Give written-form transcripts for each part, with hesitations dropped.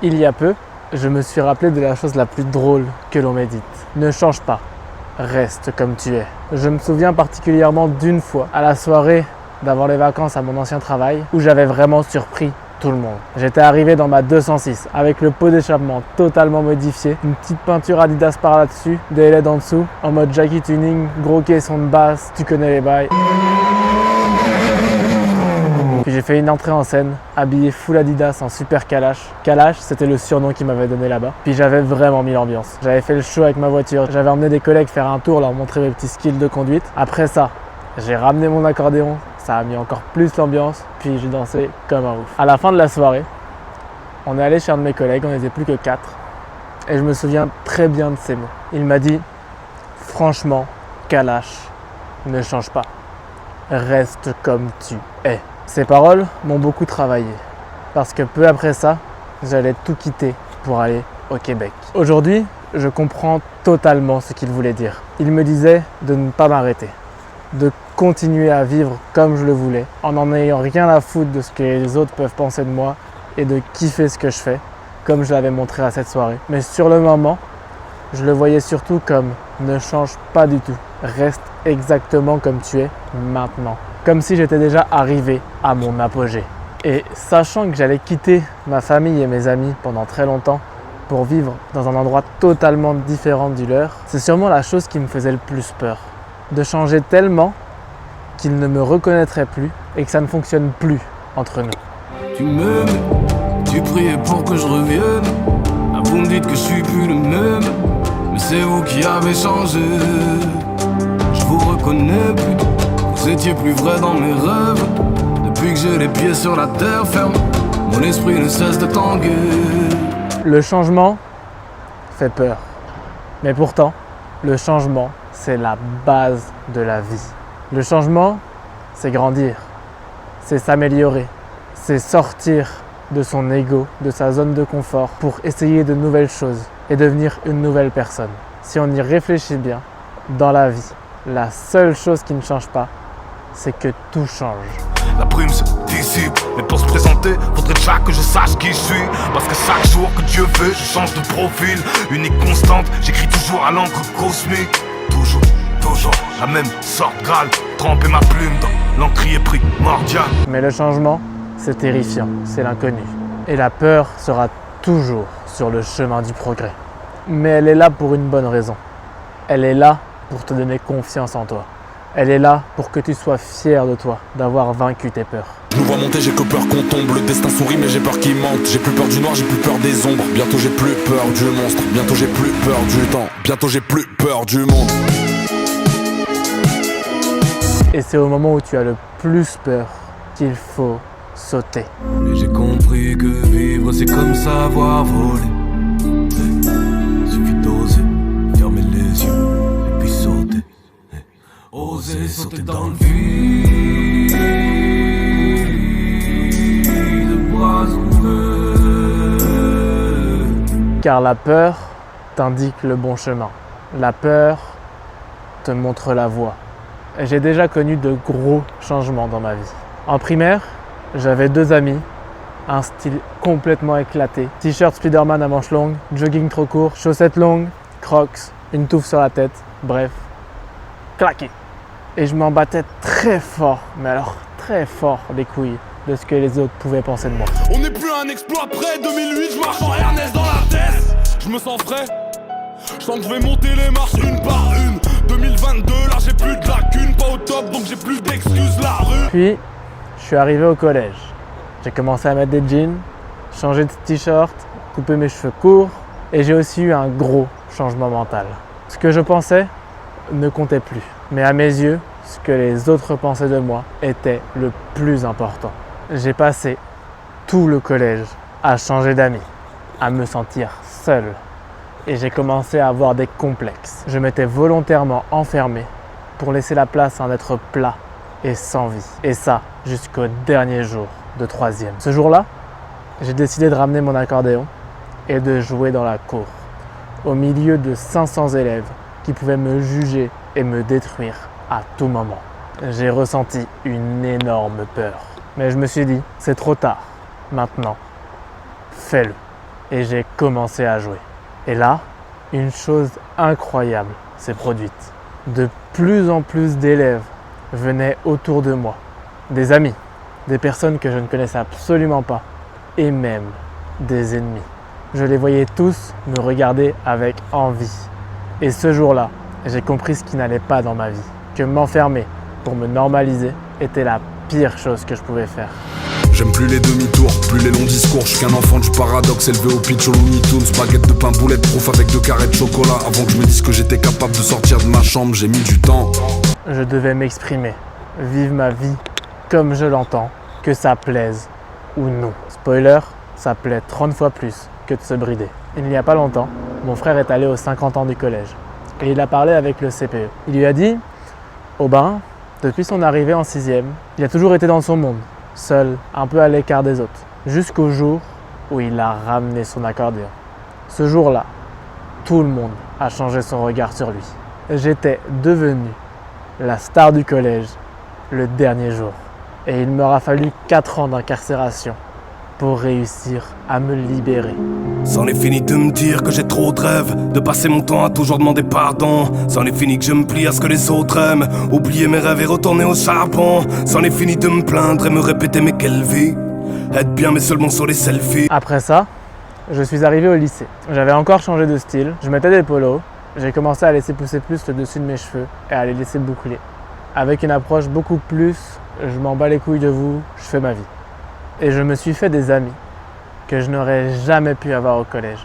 Il y a peu, je me suis rappelé de la chose la plus drôle que l'on m'ait dite. Ne change pas, reste comme tu es. Je me souviens particulièrement d'une fois, à la soirée d'avant les vacances à mon ancien travail, où j'avais vraiment surpris tout le monde. J'étais arrivé dans ma 206 avec le pot d'échappement totalement modifié, une petite peinture Adidas par là-dessus, des LED en dessous, en mode Jackie Tuning, gros caisson de basse, tu connais les bails. Puis j'ai fait une entrée en scène, habillé full Adidas en super Kalash. Kalash, c'était le surnom qu'ils m'avaient donné là-bas. Puis j'avais vraiment mis l'ambiance. J'avais fait le show avec ma voiture, j'avais emmené des collègues faire un tour, leur montrer mes petits skills de conduite. Après ça, j'ai ramené mon accordéon, ça a mis encore plus l'ambiance, puis j'ai dansé comme un ouf. À la fin de la soirée, on est allé chez un de mes collègues, on n'était plus que 4. Et je me souviens très bien de ces mots. Il m'a dit « Franchement, Kalash, ne change pas. Reste comme tu es. » Ces paroles m'ont beaucoup travaillé, parce que peu après ça, j'allais tout quitter pour aller au Québec. Aujourd'hui, je comprends totalement ce qu'il voulait dire. Il me disait de ne pas m'arrêter, de continuer à vivre comme je le voulais, en n'en ayant rien à foutre de ce que les autres peuvent penser de moi et de kiffer ce que je fais, comme je l'avais montré à cette soirée. Mais sur le moment, je le voyais surtout comme « ne change pas du tout, reste exactement comme tu es maintenant ». Comme si j'étais déjà arrivé à mon apogée. Et sachant que j'allais quitter ma famille et mes amis pendant très longtemps pour vivre dans un endroit totalement différent du leur, c'est sûrement la chose qui me faisait le plus peur. De changer tellement qu'ils ne me reconnaîtraient plus et que ça ne fonctionne plus entre nous. Tu m'aimes, tu priais pour que je revienne. Ah, vous me dites que je suis plus le même, mais c'est vous qui avez changé. Je vous reconnais plus. Vous étiez plus vrai dans mes rêves. Depuis que j'ai les pieds sur la terre ferme, mon esprit ne cesse de tanguer. Le changement fait peur. Mais pourtant, le changement, c'est la base de la vie. Le changement, c'est grandir. C'est s'améliorer. C'est sortir de son ego, de sa zone de confort pour essayer de nouvelles choses et devenir une nouvelle personne. Si on y réfléchit bien, dans la vie, la seule chose qui ne change pas, c'est que tout change. La brume se dissipe, mais pour se présenter, faudrait déjà que je sache qui je suis. Parce que chaque jour que Dieu veut, je change de profil. Unique constante, j'écris toujours à l'encre cosmique. Toujours, la même sorte Graal. Tremper ma plume dans l'encrier primordial. Mais le changement, c'est terrifiant, c'est l'inconnu. Et la peur sera toujours sur le chemin du progrès. Mais elle est là pour une bonne raison. Elle est là pour te donner confiance en toi. Elle est là pour que tu sois fier de toi, d'avoir vaincu tes peurs. Je me vois monter, j'ai que peur qu'on tombe. Le destin sourit mais j'ai peur qu'il mente. J'ai plus peur du noir, j'ai plus peur des ombres. Bientôt j'ai plus peur du monstre. Bientôt j'ai plus peur du temps. Bientôt j'ai plus peur du monde. Et c'est au moment où tu as le plus peur qu'il faut sauter. Et j'ai compris que vivre c'est comme savoir voler. Suffit d'oser, fermer les yeux et puis sauter. Oser sauter dans le vide, Car la peur t'indique le bon chemin. La peur te montre la voie. Et j'ai déjà connu de gros changements dans ma vie. En primaire, j'avais 2 amis, un style complètement éclaté. T-shirt Spider-Man à manches longues, jogging trop court, chaussettes longues, crocs, une touffe sur la tête, bref, claqué. Et je m'en battais très fort, mais alors très fort les couilles de ce que les autres pouvaient penser de moi. On n'est plus un exploit près, 2008, je marche en Ernest dans la tête. Je me sens frais, je sens que je vais monter les marches une par une. 2022, là j'ai plus de lacunes, pas au top, donc j'ai plus d'excuses la rue. Puis, je suis arrivé au collège. J'ai commencé à mettre des jeans, changer de t-shirt, couper mes cheveux courts, et j'ai aussi eu un gros changement mental. Ce que je pensais ne comptait plus. Mais à mes yeux, ce que les autres pensaient de moi était le plus important. J'ai passé tout le collège à changer d'amis, à me sentir seul. Et j'ai commencé à avoir des complexes. Je m'étais volontairement enfermé pour laisser la place à un être plat et sans vie. Et ça, jusqu'au dernier jour de 3e. Ce jour-là, j'ai décidé de ramener mon accordéon et de jouer dans la cour, au milieu de 500 élèves qui pouvaient me juger et me détruire à tout moment. J'ai ressenti une énorme peur. Mais je me suis dit, c'est trop tard. Maintenant, fais-le. et j'ai commencé à jouer. Et là, une chose incroyable s'est produite. De plus en plus d'élèves venaient autour de moi. Des amis, des personnes que je ne connaissais absolument pas et même des ennemis. Je les voyais tous me regarder avec envie. Et ce jour-là, j'ai compris ce qui n'allait pas dans ma vie. Que m'enfermer pour me normaliser était la pire chose que je pouvais faire. J'aime plus les demi-tours, plus les longs discours. Je suis qu'un enfant du paradoxe, élevé au pitch au Looney Tunes. Baguette de pain bulletproof avec 2 carrés de chocolat. Avant que je me dise que j'étais capable de sortir de ma chambre, j'ai mis du temps. Je devais m'exprimer, vivre ma vie comme je l'entends, que ça plaise ou non. Spoiler, ça plaît 30 fois plus que de se brider. Il n'y a pas longtemps, mon frère est allé aux 50 ans du collège et il a parlé avec le CPE. Il lui a dit « Aubin, depuis son arrivée en 6e, il a toujours été dans son monde, seul, un peu à l'écart des autres, jusqu'au jour où il a ramené son accordéon. Ce jour-là, tout le monde a changé son regard sur lui. J'étais devenu la star du collège le dernier jour. Et il m'aura fallu 4 ans d'incarcération pour réussir à me libérer. C'en est fini de me dire que j'ai trop de rêves, de passer mon temps à toujours demander pardon. C'en est fini que je me plie à ce que les autres aiment, oublier mes rêves et retourner au charbon. C'en est fini de me plaindre et me répéter mais quelle vie, être bien mais seulement sur les selfies. Après ça, je suis arrivé au lycée. J'avais encore changé de style, je mettais des polos, j'ai commencé à laisser pousser plus le dessus de mes cheveux et à les laisser boucler. Avec une approche beaucoup plus, je m'en bats les couilles de vous, je fais ma vie. Et je me suis fait des amis que je n'aurais jamais pu avoir au collège.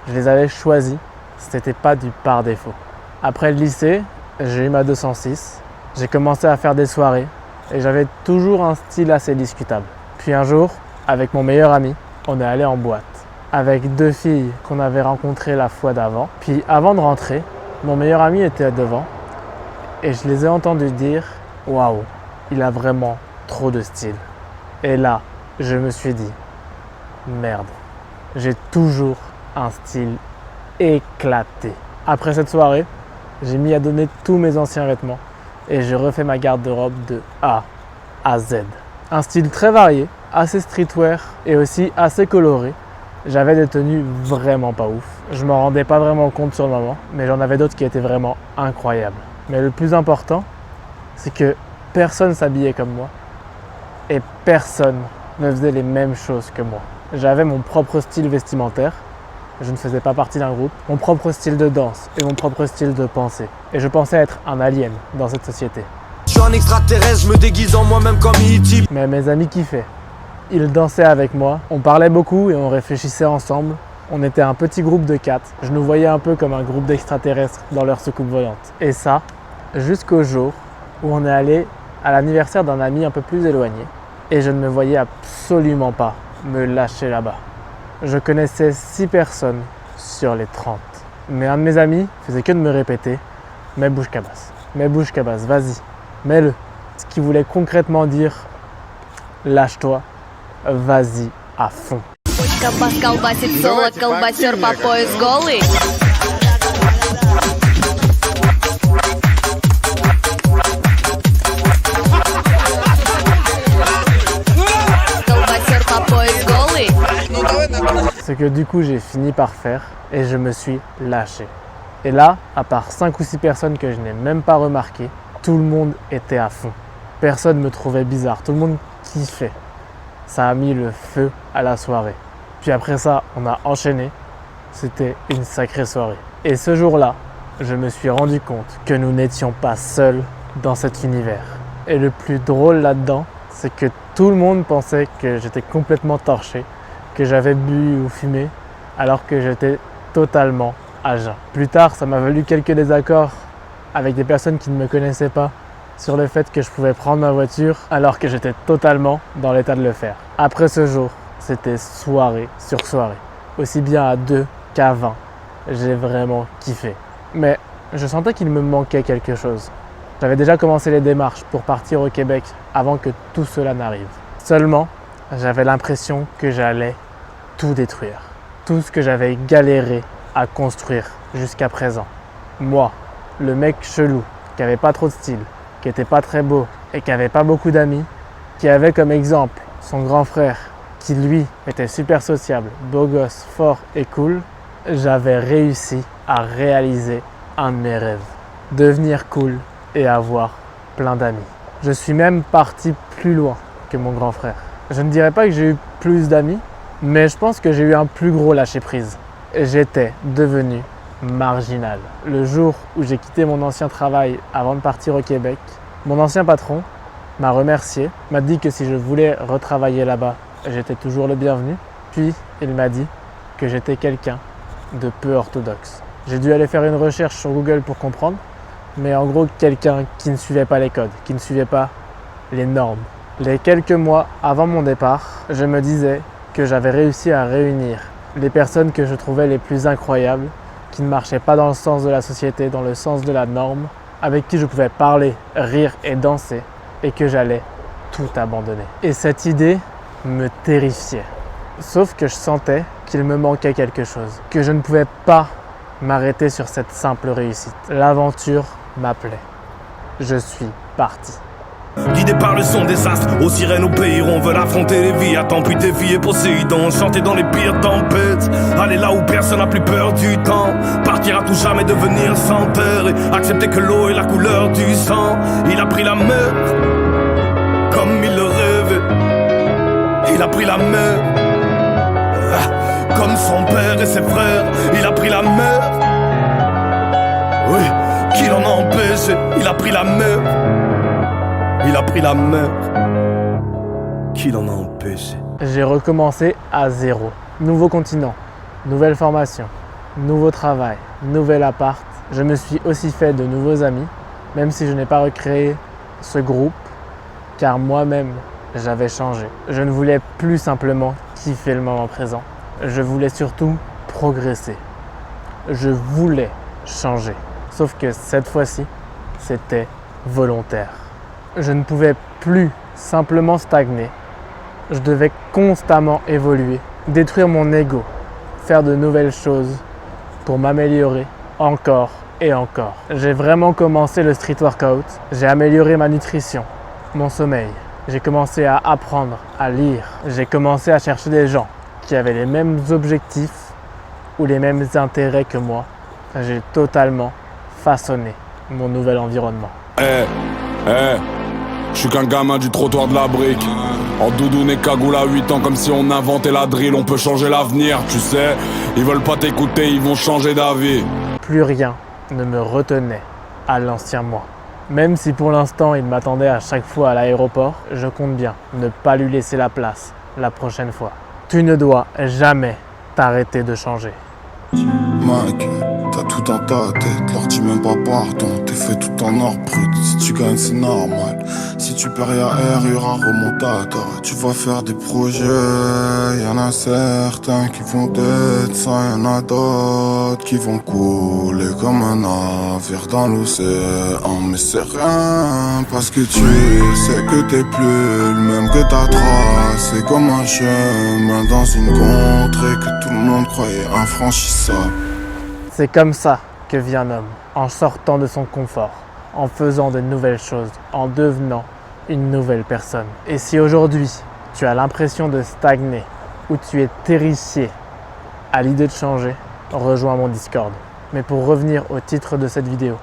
Je les avais choisis, c'était pas du par défaut. Après le lycée, j'ai eu ma 206, j'ai commencé à faire des soirées et j'avais toujours un style assez discutable. Puis un jour, avec mon meilleur ami, on est allé en boîte. Avec 2 filles qu'on avait rencontrées la fois d'avant. Puis avant de rentrer, mon meilleur ami était devant et je les ai entendus dire « Waouh, il a vraiment trop de style ». Et là, je me suis dit « Merde, j'ai toujours un style éclaté ». Après cette soirée, j'ai mis à donner tous mes anciens vêtements et j'ai refait ma garde-robe de A à Z. Un style très varié, assez streetwear et aussi assez coloré. J'avais des tenues vraiment pas ouf. Je m'en rendais pas vraiment compte sur le moment, mais j'en avais d'autres qui étaient vraiment incroyables. Mais le plus important, c'est que personne s'habillait comme moi et personne ne faisait les mêmes choses que moi. J'avais mon propre style vestimentaire, je ne faisais pas partie d'un groupe, mon propre style de danse et mon propre style de pensée. Et je pensais être un alien dans cette société. Je suis un extraterrestre, je me déguise en moi-même comme E.T. Mais mes amis kiffaient. Ils dansaient avec moi, on parlait beaucoup et on réfléchissait ensemble. On était un petit groupe de 4. Je nous voyais un peu comme un groupe d'extraterrestres dans leur soucoupe volante. Et ça, jusqu'au jour où on est allé à l'anniversaire d'un ami un peu plus éloigné. Et je ne me voyais absolument pas me lâcher là-bas. Je connaissais 6 personnes sur les 30. Mais un de mes amis faisait que de me répéter « Mets bouche cabasse, vas-y, mets-le ». Ce qui voulait concrètement dire « Lâche-toi, vas-y à fond ». Колбас колбасит соло, колбасер по пояс голый. Колбасер по пояс голый. Ce que du coup j'ai fini par faire et je me suis lâché. Et là, à part 5 ou 6 personnes que je n'ai même pas remarquées, tout le monde était à fond. Personne me trouvait bizarre, tout le monde kiffait. Ça a mis le feu à la soirée. Puis après ça, on a enchaîné. C'était une sacrée soirée. Et ce jour-là, je me suis rendu compte que nous n'étions pas seuls dans cet univers. Et le plus drôle là-dedans, c'est que tout le monde pensait que j'étais complètement torché, que j'avais bu ou fumé, alors que j'étais totalement à jeun. Plus tard, ça m'a valu quelques désaccords avec des personnes qui ne me connaissaient pas sur le fait que je pouvais prendre ma voiture alors que j'étais totalement dans l'état de le faire. Après ce jour, c'était soirée sur soirée, aussi bien à 2 qu'à 20. J'ai vraiment kiffé. Mais je sentais qu'il me manquait quelque chose. J'avais déjà commencé les démarches pour partir au Québec avant que tout cela n'arrive. Seulement, j'avais l'impression que j'allais tout détruire. Tout ce que j'avais galéré à construire jusqu'à présent. Moi, le mec chelou, qui avait pas trop de style, qui était pas très beau et qui avait pas beaucoup d'amis, qui avait comme exemple son grand frère qui lui était super sociable, beau gosse, fort et cool, j'avais réussi à réaliser un de mes rêves. Devenir cool et avoir plein d'amis. Je suis même parti plus loin que mon grand frère. Je ne dirais pas que j'ai eu plus d'amis, mais je pense que j'ai eu un plus gros lâcher-prise. J'étais devenu marginal. Le jour où j'ai quitté mon ancien travail avant de partir au Québec, mon ancien patron m'a remercié, m'a dit que si je voulais retravailler là-bas, j'étais toujours le bienvenu. Puis il m'a dit que j'étais quelqu'un de peu orthodoxe. J'ai dû aller faire une recherche sur Google pour comprendre, mais en gros quelqu'un qui ne suivait pas les codes, qui ne suivait pas les normes. Les quelques mois avant mon départ, je me disais que j'avais réussi à réunir les personnes que je trouvais les plus incroyables, qui ne marchaient pas dans le sens de la société, dans le sens de la norme, avec qui je pouvais parler, rire et danser, et que j'allais tout abandonner. Et cette idée me terrifiait. Sauf que je sentais qu'il me manquait quelque chose, que je ne pouvais pas m'arrêter sur cette simple réussite. L'aventure m'appelait. Je suis parti. Guidé par le son des astres, aux sirènes au pays, on veut affronter les vies. Attends, puis défier Poséidon, chanter dans les pires tempêtes. Aller là où personne n'a plus peur du temps. Partir à tout jamais, devenir sans terre. Et accepter que l'eau est la couleur du sang. Il a pris la mer, comme il le rêvait. Il a pris la mer, comme son père et ses frères. Il a pris la mer, oui, qui l'en a empêché. Il a pris la mer. Il a pris la mer, qui l'en a empêché. J'ai recommencé à zéro. Nouveau continent, nouvelle formation, nouveau travail, nouvel appart. Je me suis aussi fait de nouveaux amis, même si je n'ai pas recréé ce groupe, car moi-même, j'avais changé. Je ne voulais plus simplement kiffer le moment présent. Je voulais surtout progresser. Je voulais changer. Sauf que cette fois-ci, c'était volontaire. Je ne pouvais plus simplement stagner. Je devais constamment évoluer, détruire mon ego, faire de nouvelles choses pour m'améliorer encore et encore. J'ai vraiment commencé le street workout. J'ai amélioré ma nutrition, mon sommeil. J'ai commencé à apprendre, à lire. J'ai commencé à chercher des gens qui avaient les mêmes objectifs ou les mêmes intérêts que moi. J'ai totalement façonné mon nouvel environnement. Je suis qu'un gamin du trottoir de la brique. En doudoune et cagoule à 8 ans, comme si on inventait la drill. On peut changer l'avenir, tu sais. Ils veulent pas t'écouter, ils vont changer d'avis. Plus rien ne me retenait à l'ancien moi. Même si pour l'instant il m'attendait à chaque fois à l'aéroport, je compte bien ne pas lui laisser la place la prochaine fois. Tu ne dois jamais t'arrêter de changer. Mec, t'as tout dans ta tête, leur dis même pas pardon. T'es fait tout en or brut, si tu gagnes c'est normal. Si tu perds y'a R, y'aura remontada. Tu vas faire des projets, y'en a certains qui vont être ça, y'en a d'autres qui vont couler comme un navire dans l'océan. Mais c'est rien, parce que tu sais que t'es plus le même que ta trace. C'est comme un chemin dans une contrée que tout le monde croyait infranchissable. C'est comme ça que vit un homme, en sortant de son confort, en faisant de nouvelles choses, en devenant une nouvelle personne. Et si aujourd'hui, tu as l'impression de stagner ou tu es terrifié à l'idée de changer, rejoins mon Discord. Mais pour revenir au titre de cette vidéo,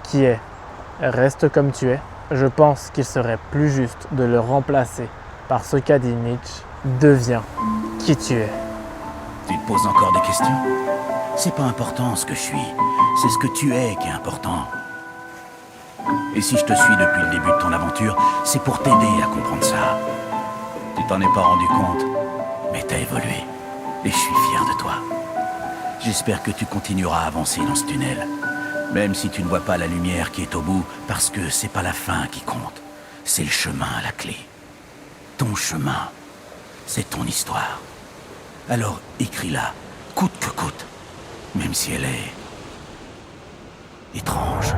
qui est « Reste comme tu es », je pense qu'il serait plus juste de le remplacer par ce qu'a dit Nietzsche « Deviens qui tu es ». Tu te poses encore des questions? C'est pas important ce que je suis, c'est ce que tu es qui est important. Et si je te suis depuis le début de ton aventure, c'est pour t'aider à comprendre ça. Tu t'en es pas rendu compte, mais t'as évolué. Et je suis fier de toi. J'espère que tu continueras à avancer dans ce tunnel. Même si tu ne vois pas la lumière qui est au bout, parce que c'est pas la fin qui compte. C'est le chemin à la clé. Ton chemin, c'est ton histoire. Alors écris-la, coûte que coûte. Même si elle est étrange.